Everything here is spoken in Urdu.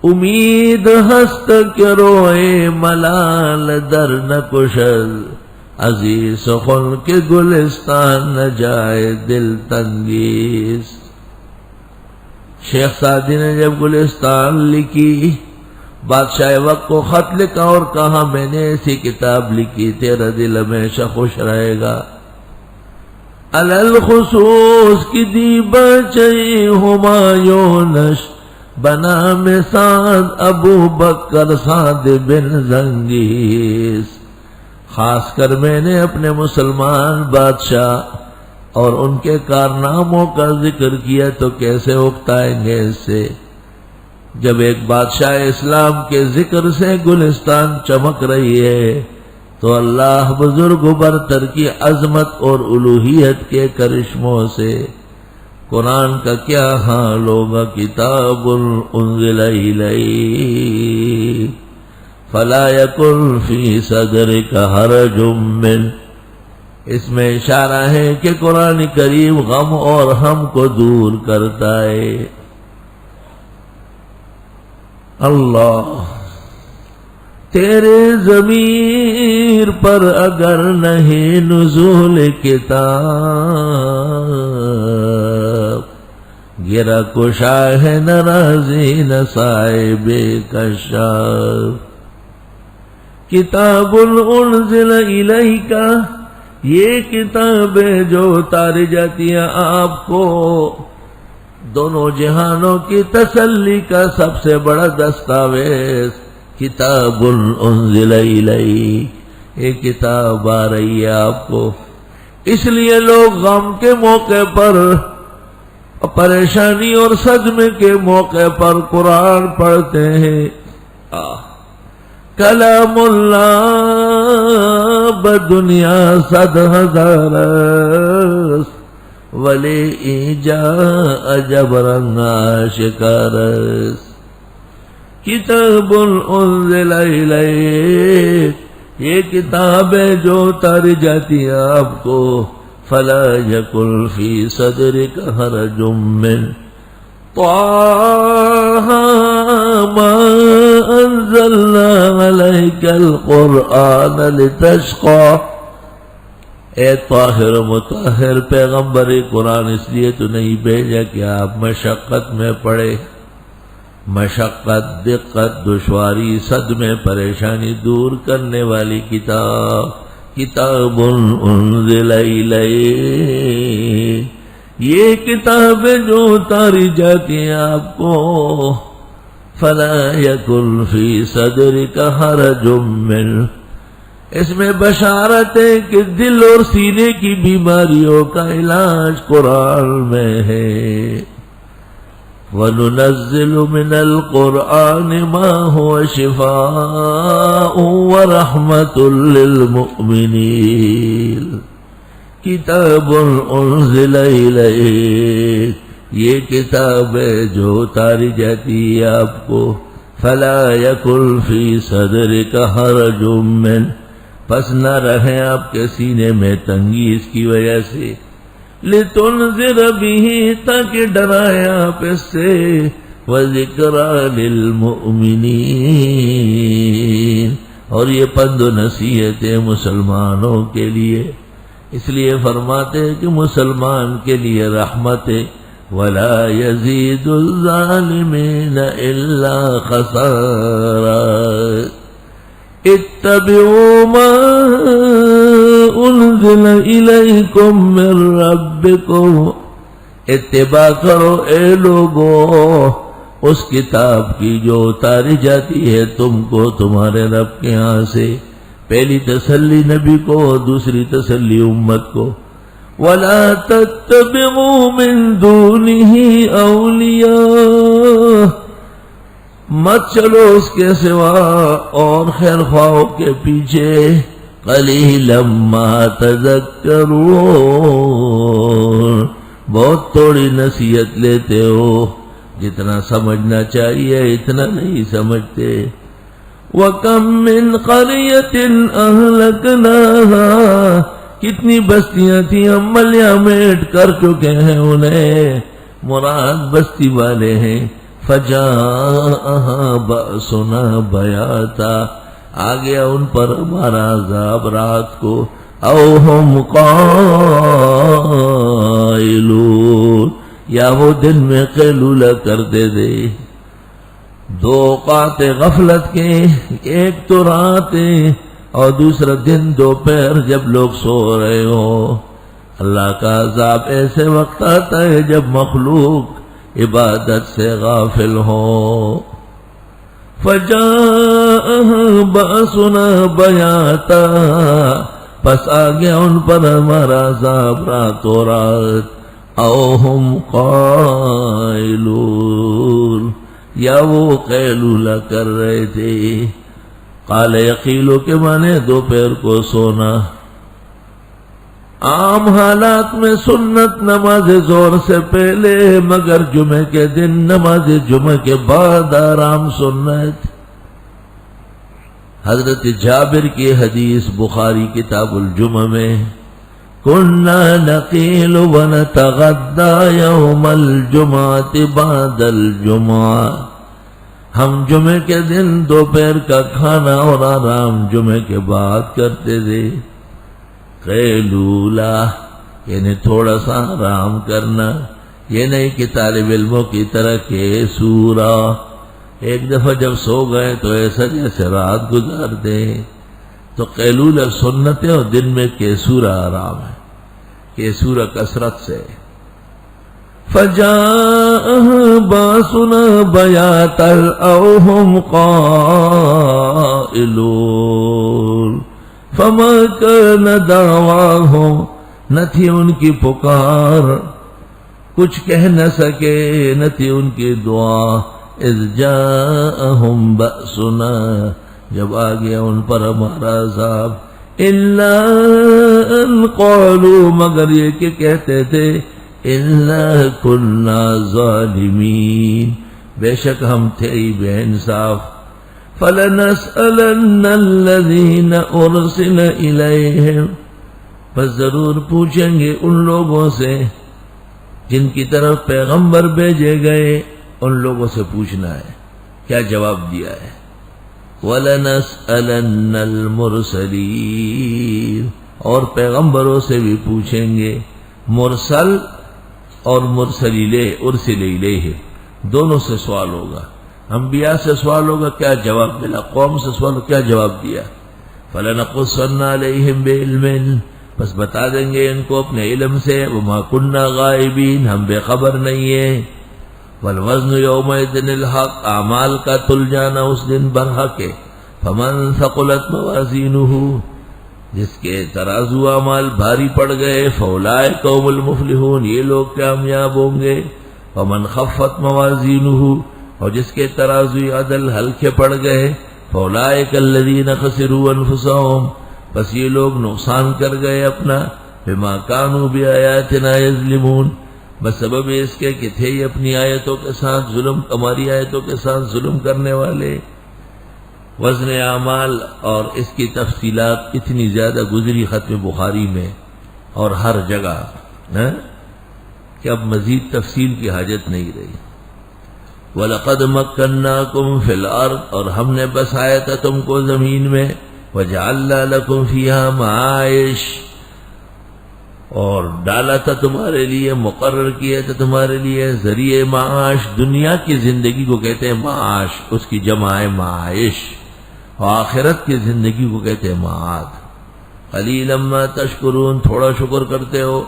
امید ہست کہ روئے ملال در نہ کشد، عزیز سخن کے گلستان نہ جائے دل تنگیز۔ شیخ سعدی نے جب گلستان لکھی، بادشاہ وقت کو خط لکھا اور کہا میں نے ایسی کتاب لکھی تیرا دل ہمیشہ خوش رہے گا۔ الخصوص کی دی بچئی ہمایونش، بنام سعد ابو بکر سعد بن زنگیز۔ خاص کر میں نے اپنے مسلمان بادشاہ اور ان کے کارناموں کا ذکر کیا تو کیسے اکتائیں گے اس سے، جب ایک بادشاہ اسلام کے ذکر سے گلستان چمک رہی ہے تو اللہ بزرگ و برتر کی عظمت اور الوہیت کے کرشموں سے قرآن کا کیا حال ہوگا۔ کتاب انزل الیک فلا یکن فی صدرک حرج منہ، اس میں اشارہ ہے کہ قرآن کریم غم اور ہم کو دور کرتا ہے۔ اللہ تیرے ضمیر پر اگر نہیں نزول کتاب، گرا کشا ہے ناراضی نہ صاحب کشاف۔ کتاب انزل الیک، یہ کتاب ہے جو اتاری جاتی ہے آپ کو دونوں جہانوں کی تسلی کا سب سے بڑا دستاویز۔ کتاب انزل الیک، یہ کتاب آ رہی ہے آپ کو، اس لیے لوگ غم کے موقع پر، پریشانی اور صدمے کے موقع پر قرآن پڑھتے ہیں۔ کلام اللہ بدنیا 100,000 ولی ایجا جبرن آشکارس۔ کتاب انزل الیک، یہ کتاب ہے جو اتاری جاتی ہے آپ کو، فلا یکن فی صدرک حرج منہ۔ طٰہ ما انزلنا علیک القرآن لتشقی، اے طاہر مطہر پیغمبر قرآن اس لیے تو نہیں بھیجا کہ آپ مشقت میں پڑے، مشقت، دقت، دشواری، صدمے، پریشانی دور کرنے والی کتاب۔ کتاب انزل الیک، یہ کتاب ہے جو اتاری جاتی ہے آپ کو، فلا یکن فی صدرک حرج منہ، اس میں بشارت ہے کہ دل اور سینے کی بیماریوں کا علاج قرآن میں ہے۔ وَنُنَزِّلُ مِنَ الْقُرْآنِ مَا هُوَ شِفَاءٌ وَرَحْمَةٌ لِّلْمُؤْمِنِينَ۔ کتاب انزل الیک، یہ کتاب ہے جو اتاری جاتی ہے آپ کو، فلا یکن فی صدرک حرج منہ، پس نہ رہے آپ کے سینے میں تنگی اس کی وجہ سے، لتنذر بہ، تاکہ ڈرائے آپ اس سے، وذکریٰ للمؤمنین، اور یہ پند و نصیحت ہے مسلمانوں کے لیے، اس لیے فرماتے ہیں کہ مسلمان کے لیے رحمت ہے۔ ولا یزید الظالمین الا خسارا، اتبعوا ما انزل الیکم من ربکم، اتباع کرو اے لوگو اس کتاب کی جو اتاری جاتی ہے تم کو تمہارے رب کے ہاں سے۔ پہلی تسلی نبی کو، دوسری تسلی امت کو۔ وَلَا تَتَّبِعُوا مِن دُونِهِ أَوْلِيَاءَ، مت چلو اس کے سوا اور خیر خواہوں کے پیچھے، قَلِيلًا مَا تَذَكَّرُونَ، بہت تھوڑی نصیحت لیتے ہو، جتنا سمجھنا چاہیے اتنا نہیں سمجھتے۔ وَكَم مِّن قَرْيَةٍ أَهْلَكْنَاهَا، کتنی بستیاں تھیں ہم ملیامیٹ کر چکے ہیں انہیں، مراد بستی والے ہیں۔ فجاءها بأسنا بیاتا، آ گیا ان پر ہمارا عذاب رات کو، او ہم قائلون، یا وہ دن میں قیلولہ کرتے تھے۔ دو اوقات غفلت کے، ایک تو راتیں اور دوسرا دن دوپہر جب لوگ سو رہے ہو۔ اللہ کا عذاب ایسے وقت آتا ہے جب مخلوق عبادت سے غافل ہو۔ فجاءها بأسنا بیاتا، پس آ گیا ان پر ہمارا عذاب رات و رات، او ہم قائلون، یا وہ قیلولہ کر رہے تھے۔ قال یقیلو کے معنی دوپہر کو سونا۔ عام حالات میں سنت نماز ظہر سے پہلے، مگر جمعے کے دن نماز جمعے کے بعد آرام سنت۔ حضرت جابر کی حدیث بخاری کتاب الجمعہ میں، کنا نقیل ونتغدى یوم الجمعہ بعد الجمعہ، ہم جمعے کے دن دوپہر کا کھانا اور آرام جمعے کے بعد کرتے تھے۔ قیلولہ یعنی تھوڑا سا آرام کرنا، یہ نہیں کہ طالب علموں کی طرح کہ سورہ ایک دفعہ جب سو گئے تو ایسا جیسے رات گزار دیں، تو قیلولہ سنت ہے، اور دن میں کیسورہ آرام ہے، کیسورہ کثرت سے۔ فجاءها باسنا بیاتا او هم قائلون فما كان دعواهم، نہ تھی ان کی پکار، کچھ کہہ نہ سکے، نہ تھی ان کی دعا، اذ جاءهم بأسنا، جب آ گیا ان پر ہمارا عذاب، الا ان قالوا، مگر یہ کہ کہتے تھے، اِنَّا كُنَّا ظَالِمِينَ، بے شک ہم تھے ہی بے انصاف۔ فَلَنَسْأَلَنَّ الَّذِينَ أُرْسِلَ إِلَيْهِمْ، بس ضرور پوچھیں گے ان لوگوں سے جن کی طرف پیغمبر بھیجے گئے، ان لوگوں سے پوچھنا ہے کیا جواب دیا ہے۔ وَلَنَسْأَلَنَّ الْمُرْسَلِينَ، اور پیغمبروں سے بھی پوچھیں گے۔ مرسل اور مرسل الیہ، ارسل الیہ، دونوں سے سوال ہوگا۔ انبیاء سے سوال ہوگا کیا جواب ملا، قوم سے سوال ہوگا کیا جواب دیا۔ فَلَنَقُصَّنَّ عَلَيْهِمْ بِعِلْمٍ، بس بتا دیں گے ان کو اپنے علم سے، وَمَا كُنَّا غَائِبِينَ، ہم بے خبر نہیں ہیں۔ وَالْوَزْنُ يَوْمَئِذٍ الْحَقُّ، اعمال کا تل جانا اس دن برحق ہے۔ فَمَنْ ثَقُلَتْ مَوَازِينُهُ، جس کے ترازو اعمال بھاری پڑ گئے، فَأُولَئِكَ هُمُ الْمُفْلِحُونَ، یہ لوگ کامیاب ہوں گے۔ وَمَنْ خَفَّتْ مَوَازِينُهُ، اور جس کے ترازو عدل ہلکے پڑ گئے، فَأُولَئِكَ الَّذِينَ خَسِرُوا أَنفُسَهُمْ، بس یہ لوگ نقصان کر گئے اپنا، بِمَا كَانُوا بِآيَاتِنَا يَظْلِمُونَ، بس سبب اس کے کہ تھے یہ اپنی آیتوں کے ساتھ ظلم، ہماری آیتوں کے ساتھ ظلم کرنے والے۔ وزن اعمال اور اس کی تفصیلات اتنی زیادہ گزری ختم بخاری میں اور ہر جگہ کہ اب مزید تفصیل کی حاجت نہیں رہی۔ وَلَقَدْ مَكَّنَّاكُمْ فِي الْأَرْضِ، اور ہم نے بسایا تھا تم کو زمین میں، وَجَعَلْنَا لَكُمْ فِيهَا مَعَائِشَ، اور ڈالا تھا تمہارے لیے، مقرر کیا تھا تمہارے لیے ذریعہ معاش، دنیا کی زندگی کو کہتے ہیں معاش، اس کی جمع ہے معائش، اور آخرت کی زندگی کو کہتے ہیں معاد۔ قلیلا ما تشکرون، تھوڑا شکر کرتے ہو۔